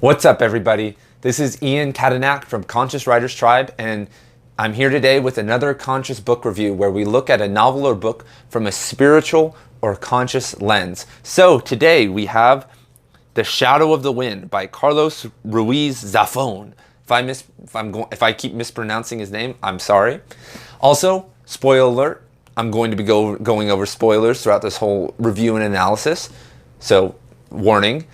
What's up, everybody? This is Ian Kadanak from Conscious Writers Tribe, and I'm here today with another conscious book review where we look at a novel or book from a spiritual or conscious lens. So today we have The Shadow of the Wind by Carlos Ruiz Zafón. If I keep mispronouncing his name, I'm sorry. Also, spoiler alert, I'm going to be going over spoilers throughout this whole review and analysis. So, warning.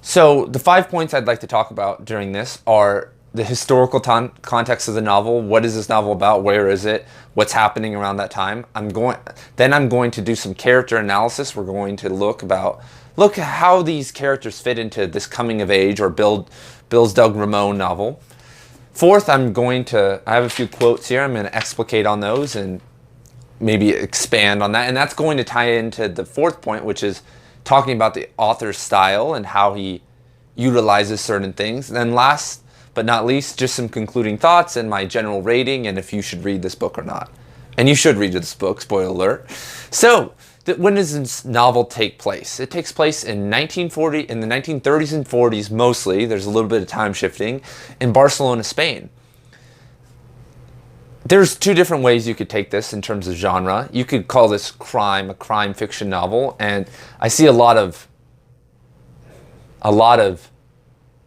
So the 5 points I'd like to talk about during this are the historical context of the novel. What is this novel about? Where is it? What's happening around that time? I'm going to do some character analysis. We're going to look at how these characters fit into this coming of age or Bill's Doug Ramone novel. Fourth, I have a few quotes here. I'm going to explicate on those and maybe expand on that. And that's going to tie into the fourth point, which is talking about the author's style and how he utilizes certain things. And then last but not least, just some concluding thoughts and my general rating and if you should read this book or not. And you should read this book, spoiler alert. So, when does this novel take place? It takes place in the 1930s and 40s mostly. There's a little bit of time shifting in Barcelona, Spain. There's two different ways you could take this in terms of genre. You could call this a crime fiction novel, and I see a lot of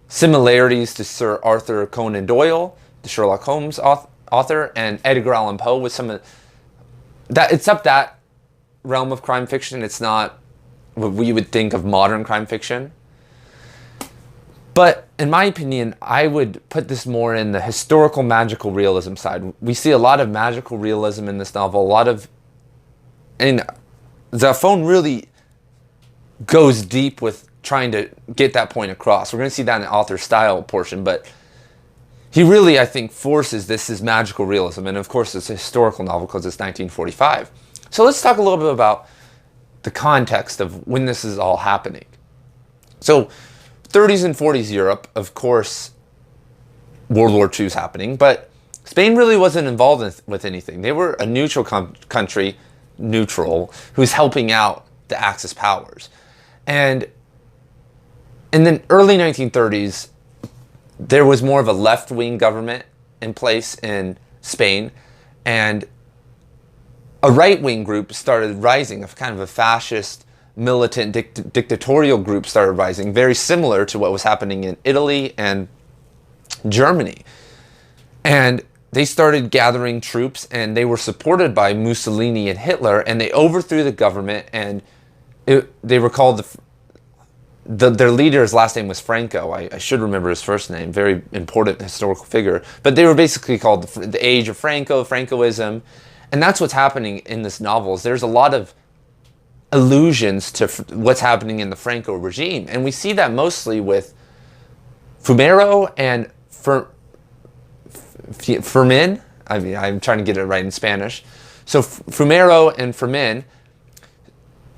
similarities to Sir Arthur Conan Doyle, the Sherlock Holmes author, and Edgar Allan Poe with some of that. It's up that realm of crime fiction. It's not what we would think of modern crime fiction. But in my opinion, I would put this more in the historical magical realism side. We see a lot of magical realism in this novel. And Zafón really goes deep with trying to get that point across. We're going to see that in the author's style portion, but he really, I think, forces this as magical realism. And of course, it's a historical novel because it's 1945. So let's talk a little bit about the context of when this is all happening. So, 30s and 40s Europe, of course, World War II is happening, but Spain really wasn't involved with anything. They were a neutral country, who's helping out the Axis powers. And in the early 1930s, there was more of a left-wing government in place in Spain, and a right-wing group started rising, of kind of a fascist militant dictatorial group started rising, very similar to what was happening in Italy and Germany. And they started gathering troops, and they were supported by Mussolini and Hitler, and they overthrew the government, and they were called their leader's last name was Franco. I should remember his first name, very important historical figure. But they were basically called the Age of Franco, Francoism. And that's what's happening in this novel. There's a lot of allusions to what's happening in the Franco regime. And we see that mostly with Fumero and Fermin. I mean, I'm trying to get it right in Spanish. So Fumero and Fermin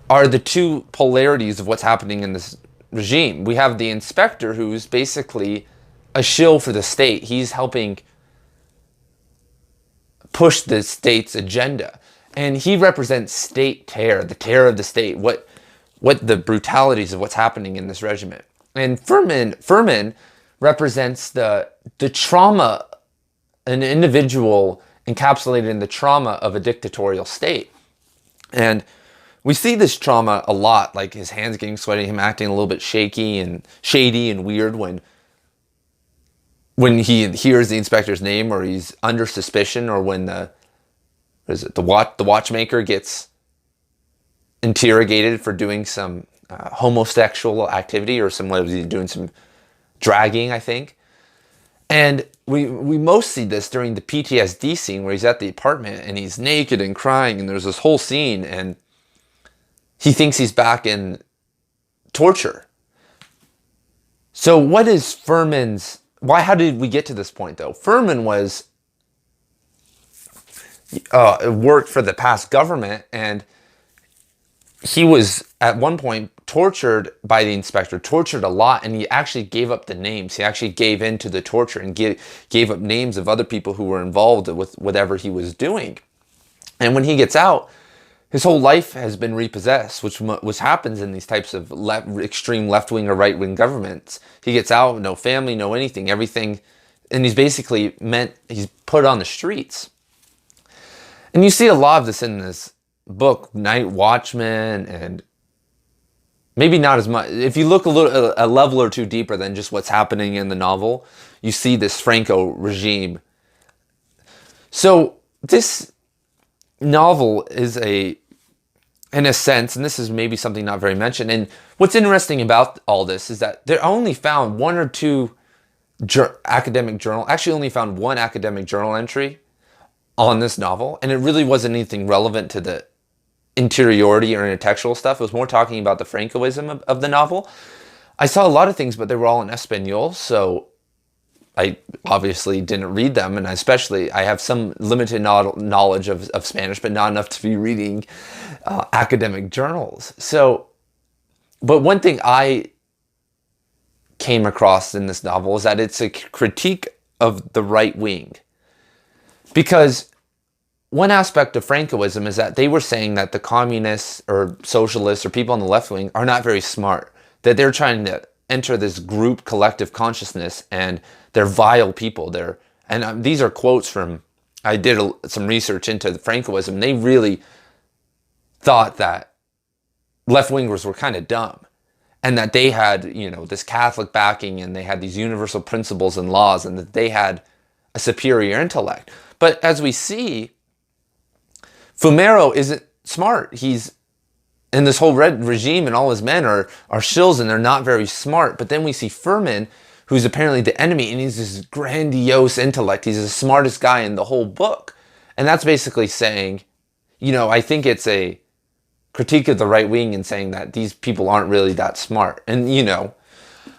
are the two polarities of what's happening in this regime. We have the inspector, who's basically a shill for the state. He's helping push the state's agenda. And he represents state terror, the terror of the state, what the brutalities of what's happening in this regiment. And Fermin represents the trauma, an individual encapsulated in the trauma of a dictatorial state. And we see this trauma a lot, like his hands getting sweaty, him acting a little bit shaky and shady and weird when he hears the inspector's name, or he's under suspicion, or when the watchmaker gets interrogated for doing some homosexual activity, or doing some dragging, I think. And we most see this during the PTSD scene where he's at the apartment and he's naked and crying, and there's this whole scene, and he thinks he's back in torture. So what is how did we get to this point, though? Fermin worked for the past government, and he was at one point tortured by the inspector, tortured a lot, and he actually gave up the names. He actually gave in to the torture and gave up names of other people who were involved with whatever he was doing. And when he gets out, his whole life has been repossessed, which happens in these types of extreme left-wing or right-wing governments. He gets out, no family, no anything, everything, and he's basically he's put on the streets. And you see a lot of this in this book, Night Watchman, and maybe not as much. If you look a level or two deeper than just what's happening in the novel, you see this Franco regime. So this novel is in a sense, and this is maybe something not very mentioned, and what's interesting about all this is that they only found one or two academic journal, actually only found one academic journal entry on this novel, and it really wasn't anything relevant to the interiority or intertextual stuff. It was more talking about the Francoism of the novel. I saw a lot of things, but they were all in Espanol, so I obviously didn't read them, and I have some limited knowledge of Spanish, but not enough to be reading academic journals. So, but one thing I came across in this novel is that it's a critique of the right wing. Because one aspect of Francoism is that they were saying that the communists or socialists or people on the left wing are not very smart, that they're trying to enter this group collective consciousness, and they're vile people. These are quotes from, I did some research into the Francoism. They really thought that left-wingers were kind of dumb, and that they had, this Catholic backing, and they had these universal principles and laws, and that they had a superior intellect. But as we see, Fumero isn't smart. He's in this whole red regime, and all his men are shills, and they're not very smart. But then we see Furman, who's apparently the enemy, and he's this grandiose intellect. He's the smartest guy in the whole book. And that's basically saying, I think it's a critique of the right wing and saying that these people aren't really that smart. And,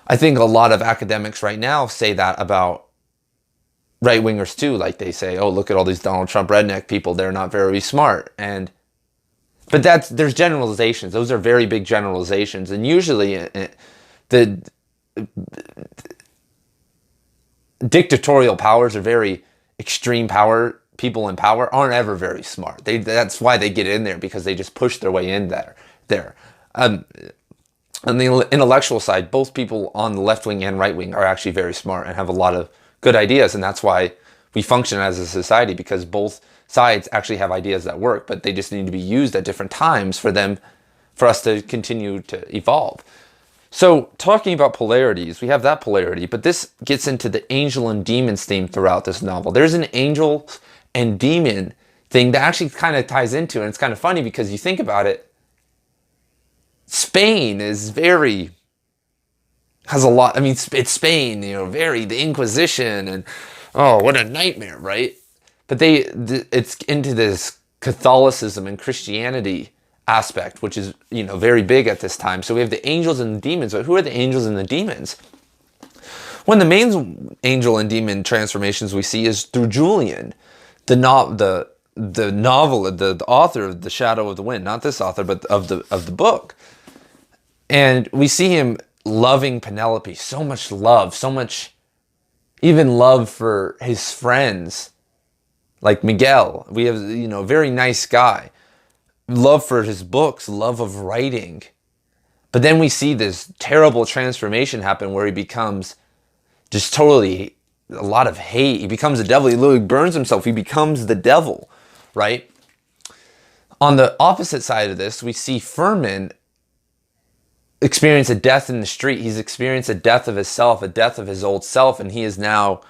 I think a lot of academics right now say that about right-wingers too. Like they say, oh, look at all these Donald Trump redneck people. They're not very smart. But there's generalizations. Those are very big generalizations. And usually the dictatorial powers are very extreme power. People in power aren't ever very smart. That's why they get in there, because they just push their way in there. On the intellectual side, both people on the left wing and right wing are actually very smart and have a lot of good ideas. And that's why we function as a society, because both sides actually have ideas that work, but they just need to be used at different times for us to continue to evolve. So talking about polarities, we have that polarity, but this gets into the angel and demons theme throughout this novel. There's an angel and demon thing that actually kind of ties into it. And it's kind of funny because you think about it, Spain has a lot, it's Spain, the Inquisition, and oh, what a nightmare, right? But it's into this Catholicism and Christianity aspect, which is, very big at this time. So we have the angels and the demons. But who are the angels and the demons? One of the main angel and demon transformations we see is through Julian, the novel, the author of The Shadow of the Wind, not this author, but of the book. And we see him loving Penelope, so much love, so much even love for his friends, like Miguel. We have, a very nice guy. Love for his books, love of writing. But then we see this terrible transformation happen where he becomes just totally a lot of hate. He becomes a devil. He literally burns himself. He becomes the devil, right? On the opposite side of this, we see Furman experience a death in the street. He's experienced a death of himself, a death of his old self, and he is now,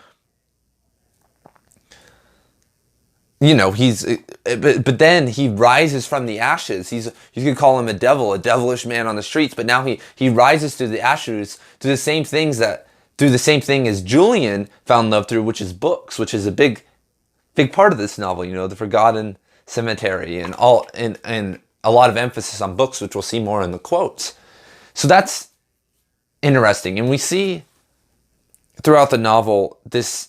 but then he rises from the ashes. You could call him a devil, a devilish man on the streets, but now he rises through the ashes through the same thing as Julian found love through, which is books, which is a big part of this novel, the Forgotten Cemetery, and a lot of emphasis on books, which we'll see more in the quotes. So that's interesting. And we see throughout the novel this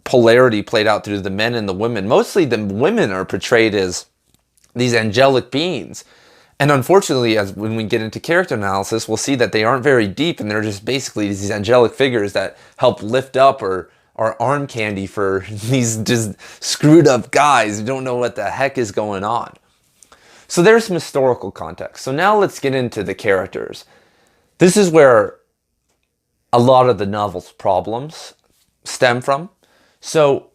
polarity played out through the men and the women. Mostly the women are portrayed as these angelic beings. And unfortunately, when we get into character analysis, we'll see that they aren't very deep, and they're just basically these angelic figures that help lift up or are arm candy for these just screwed up guys who don't know what the heck is going on. So there's some historical context. So now let's get into the characters. This is where a lot of the novel's problems stem from. So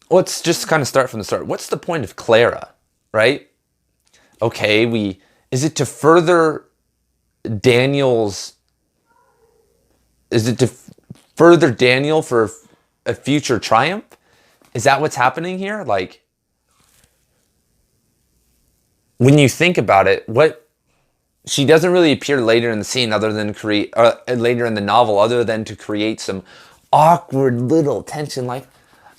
let's just kind of start from the start. What's the point of Clara, right? Okay, is it to further Daniel's, is it to further Daniel for a future triumph? Is that what's happening here? Like, when you think about it, she doesn't really appear later in the scene other than later in the novel, other than to create some awkward little tension, like,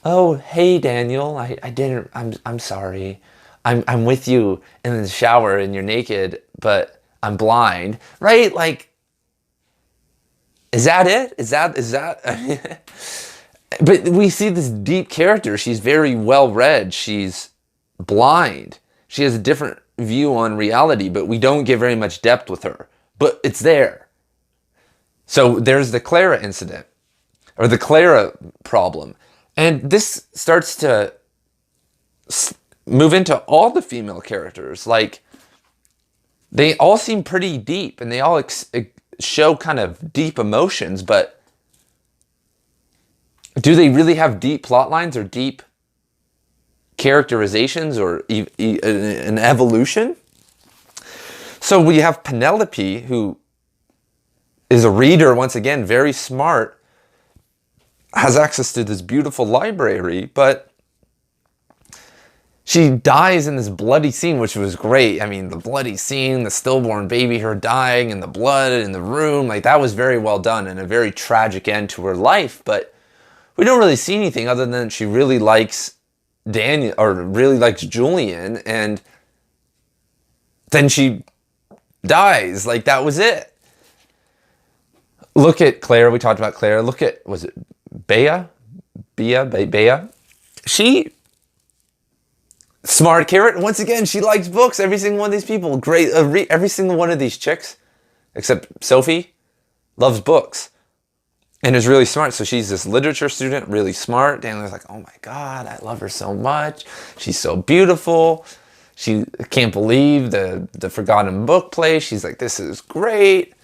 oh, hey, Daniel, I'm sorry. I'm with you in the shower and you're naked, but I'm blind, right? Like, is that it? Is that? But we see this deep character. She's very well read. She's blind. She has a different view on reality, but we don't get very much depth with her. But it's there. So there's the Clara incident, or the Clara problem. And this starts to move into all the female characters. Like, they all seem pretty deep, and they all show kind of deep emotions, but do they really have deep plot lines or deep characterizations or an evolution? So we have Penelope, who is a reader, once again, very smart, has access to this beautiful library, but she dies in this bloody scene, which was great. I mean, the bloody scene, the stillborn baby, her dying, and the blood in the room, like, that was very well done and a very tragic end to her life. But we don't really see anything other than she really likes Daniel, or really likes Julian, and then she dies. Like, that was it. Look at Clara. We talked about Clara. Look at, was it Bea? She, smart carrot. Once again, she likes books. Every single one of these people, great. Every single one of these chicks, except Sophie, loves books. And is really smart. So she's this literature student, really smart. Daniel's like, oh my God, I love her so much. She's so beautiful. She can't believe the forgotten book place. She's like, this is great.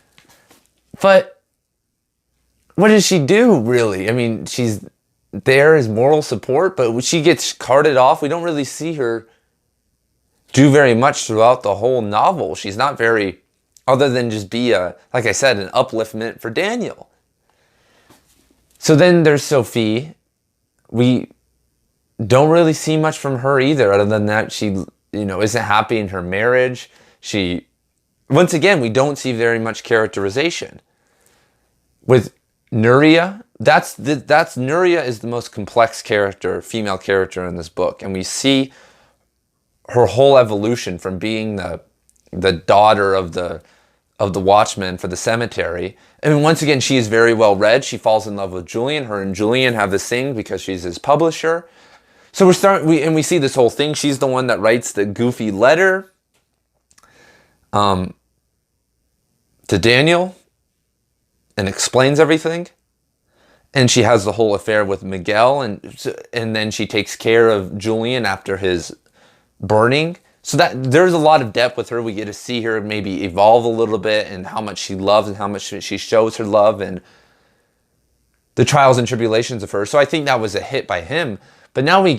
But what does she do, really? I mean, she's there as moral support, but when she gets carted off, we don't really see her do very much throughout the whole novel. She's not very, other than just be like I said, an upliftment for Daniel. So then there's Sophie. We don't really see much from her either, other than that she, isn't happy in her marriage. Once again, we don't see very much characterization. With Nuria, Nuria is the most complex character, female character in this book, and we see her whole evolution from being the daughter of the watchman for the cemetery. I mean, once again, she is very well read. She falls in love with Julian. Her and Julian have this thing because she's his publisher. So we see this whole thing. She's the one that writes the goofy letter to Daniel and explains everything. And she has the whole affair with Miguel, and then she takes care of Julian after his burning. So that there's a lot of depth with her. We get to see her maybe evolve a little bit, and how much she loves and how much she shows her love, and the trials and tribulations of her. So I think that was a hit by him. But now let's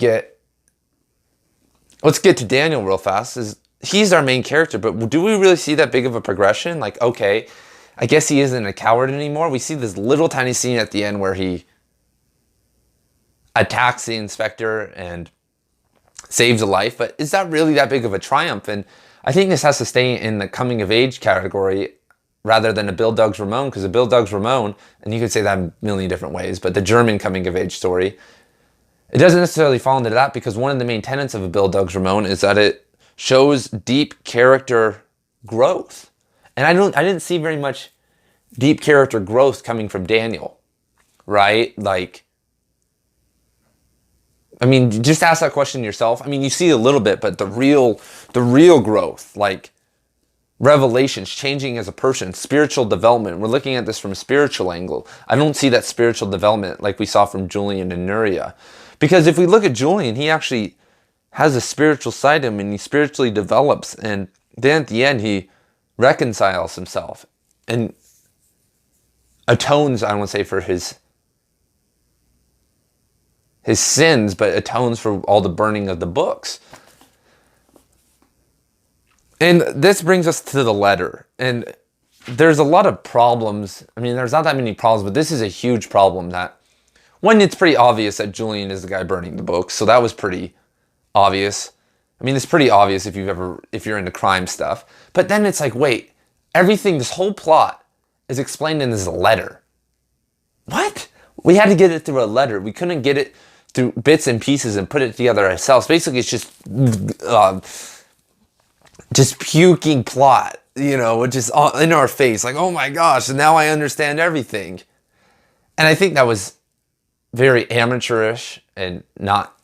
get to Daniel real fast. He's our main character, but do we really see that big of a progression? Like, okay, I guess he isn't a coward anymore. We see this little tiny scene at the end where he attacks the inspector and saves a life, but is that really that big of a triumph? And I think this has to stay in the coming of age category rather than a Bill Doug's Ramon, because a Bill Doug's Ramon, and you could say that in a million different ways, but the German coming of age story, it doesn't necessarily fall into that, because one of the main tenets of a Bill Doug's Ramon is that it shows deep character growth. And I didn't see very much deep character growth coming from Daniel, right? Like, I mean, just ask that question yourself. I mean, you see a little bit, but the real growth, like revelations, changing as a person, spiritual development. We're looking at this from a spiritual angle. I don't see that spiritual development like we saw from Julian and Nuria. Because if we look at Julian, he actually has a spiritual side to him, and he spiritually develops, and then at the end he reconciles himself and atones, I won't say for his sins, but atones for all the burning of the books. And this brings us to the letter. And there's a lot of problems. I mean, there's not that many problems, but this is a huge problem. That one, it's pretty obvious that Julian is the guy burning the books. So that was pretty obvious. I mean, it's pretty obvious if you're into crime stuff. But then it's like, wait, everything, this whole plot is explained in this letter. What? We had to get it through a letter. We couldn't get it through bits and pieces and put it together ourselves. Basically, it's just puking plot, which is in our face. Like, oh my gosh, and now I understand everything. And I think that was very amateurish, and not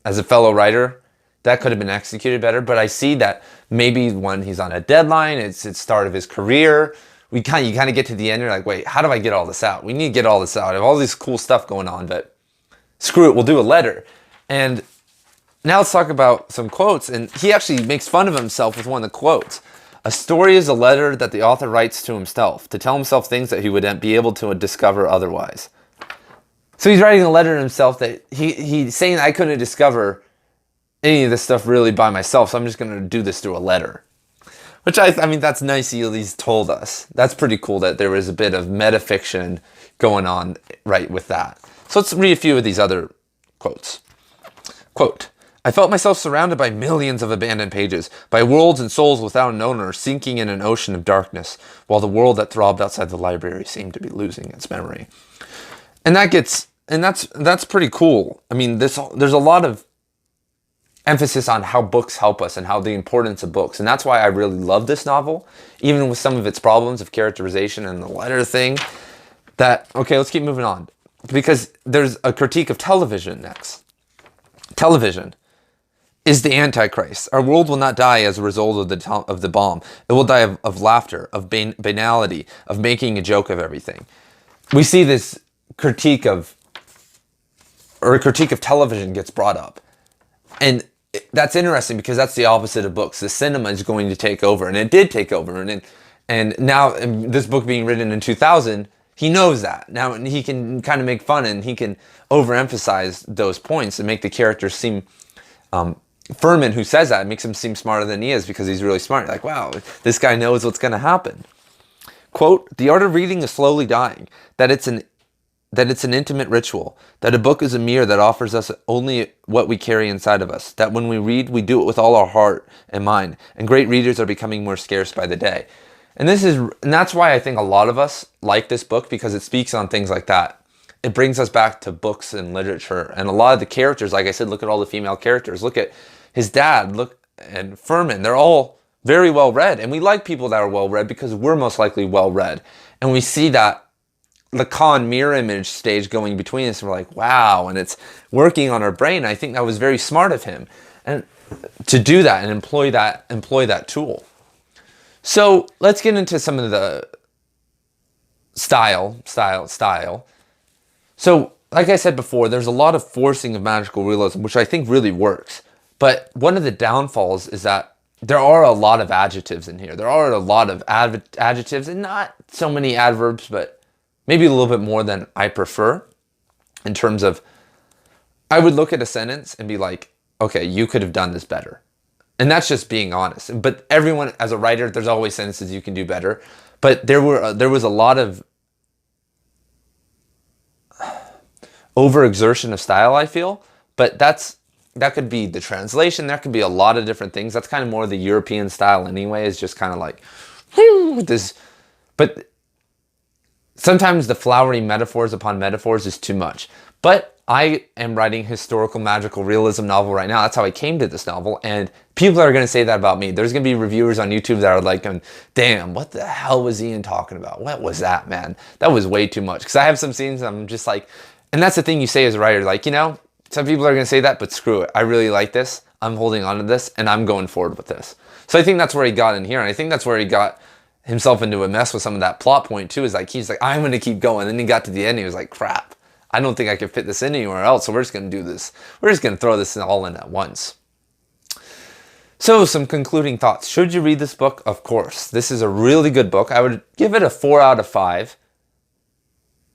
as a fellow writer, that could have been executed better. But I see that maybe when he's on a deadline, it's the start of his career. You kind of get to the end, you're like, wait, how do I get all this out? We need to get all this out. I have all this cool stuff going on, but screw it, we'll do a letter. And now let's talk about some quotes. And he actually makes fun of himself with one of the quotes. A story is a letter that the author writes to himself to tell himself things that he would be able to discover otherwise. So he's writing a letter to himself that he's saying, I couldn't discover any of this stuff really by myself, so I'm just going to do this through a letter. Which, I mean, that's nice he at least told us. That's pretty cool that there was a bit of metafiction going on right with that. So let's read a few of these other quotes. Quote, I felt myself surrounded by millions of abandoned pages, by worlds and souls without an owner, sinking in an ocean of darkness, while the world that throbbed outside the library seemed to be losing its memory. And that's pretty cool. I mean, there's a lot of emphasis on how books help us and how the importance of books. And that's why I really love this novel, even with some of its problems of characterization and the letter thing. Okay, let's keep moving on. Because there's a critique of television next. Television is the Antichrist. Our world will not die as a result of the bomb. It will die of laughter, of banality, of making a joke of everything. We see this critique of television gets brought up. And that's interesting because that's the opposite of books. The cinema is going to take over, and it did take over. And now, this book being written in 2000, he knows that. Now he can kind of make fun, and he can overemphasize those points and make the characters seem... Furman, who says that, makes him seem smarter than he is because he's really smart. Like, wow, this guy knows what's going to happen. Quote, the art of reading is slowly dying, that it's an intimate ritual, that a book is a mirror that offers us only what we carry inside of us, that when we read, we do it with all our heart and mind, and great readers are becoming more scarce by the day. And that's why I think a lot of us like this book, because it speaks on things like that. It brings us back to books and literature, and a lot of the characters, like I said, look at all the female characters, look at his dad, and Furman, they're all very well read, and we like people that are well read because we're most likely well read, and we see that Lacan mirror image stage going between us, and we're like, wow, and it's working on our brain. I think that was very smart of him, and to do that and employ that tool. So let's get into some of the style. So, like I said before, there's a lot of forcing of magical realism, which I think really works. But one of the downfalls is that there are a lot of adjectives in here. There are a lot of adjectives and not so many adverbs, but maybe a little bit more than I prefer in terms of, I would look at a sentence and be like, okay, you could have done this better. And that's just being honest. But everyone, as a writer, there's always sentences you can do better. But there was a lot of overexertion of style, I feel. But that could be the translation. There could be a lot of different things. That's kind of more the European style anyway. It's just kind of like, this. But sometimes the flowery metaphors upon metaphors is too much. But I am writing historical magical realism novel right now. That's how I came to this novel. And people are going to say that about me. There's going to be reviewers on YouTube that are like, damn, what the hell was Ian talking about? What was that, man? That was way too much. Because I have some scenes I'm just like, and that's the thing you say as a writer, like, some people are going to say that, but screw it. I really like this. I'm holding on to this, and I'm going forward with this. So I think that's where he got in here, and I think that's where he got himself into a mess with some of that plot point, too, is like, he's like, I'm going to keep going. And then he got to the end, and he was like, crap, I don't think I can fit this anywhere else, so we're just going to do this. We're just going to throw this all in at once. So, some concluding thoughts. Should you read this book? Of course. This is a really good book. I would give it a 4 out of 5.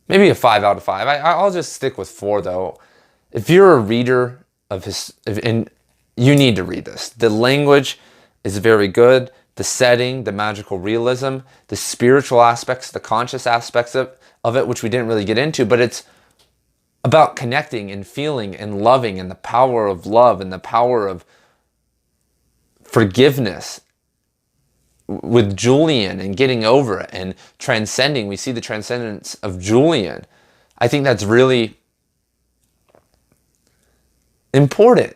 Maybe a 5 out of 5. I'll just stick with 4, though. If you're a reader of and you need to read this. The language is very good. The setting, the magical realism, the spiritual aspects, the conscious aspects of it, which we didn't really get into, but it's about connecting and feeling and loving, and the power of love and the power of forgiveness with Julian and getting over it and transcending. We see the transcendence of Julian. I think that's really important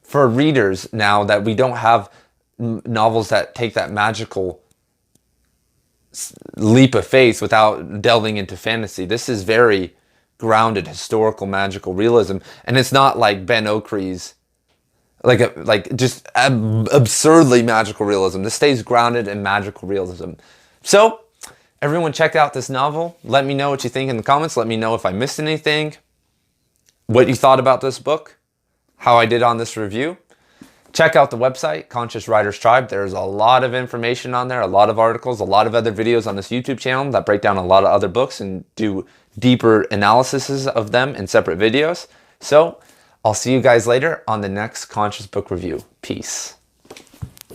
for readers now that we don't have novels that take that magical leap of faith without delving into fantasy. This is very grounded historical magical realism, and it's not like Ben Okri's just absurdly magical realism. This stays grounded in magical realism. So, everyone check out this novel. Let me know what you think in the comments. Let me know if I missed anything, what you thought about this book, how I did on this review. Check out the website, Conscious Writers Tribe. There's a lot of information on there, a lot of articles, a lot of other videos on this YouTube channel that break down a lot of other books and do deeper analyses of them in separate videos. So, I'll see you guys later on the next Conscious Book Review. Peace.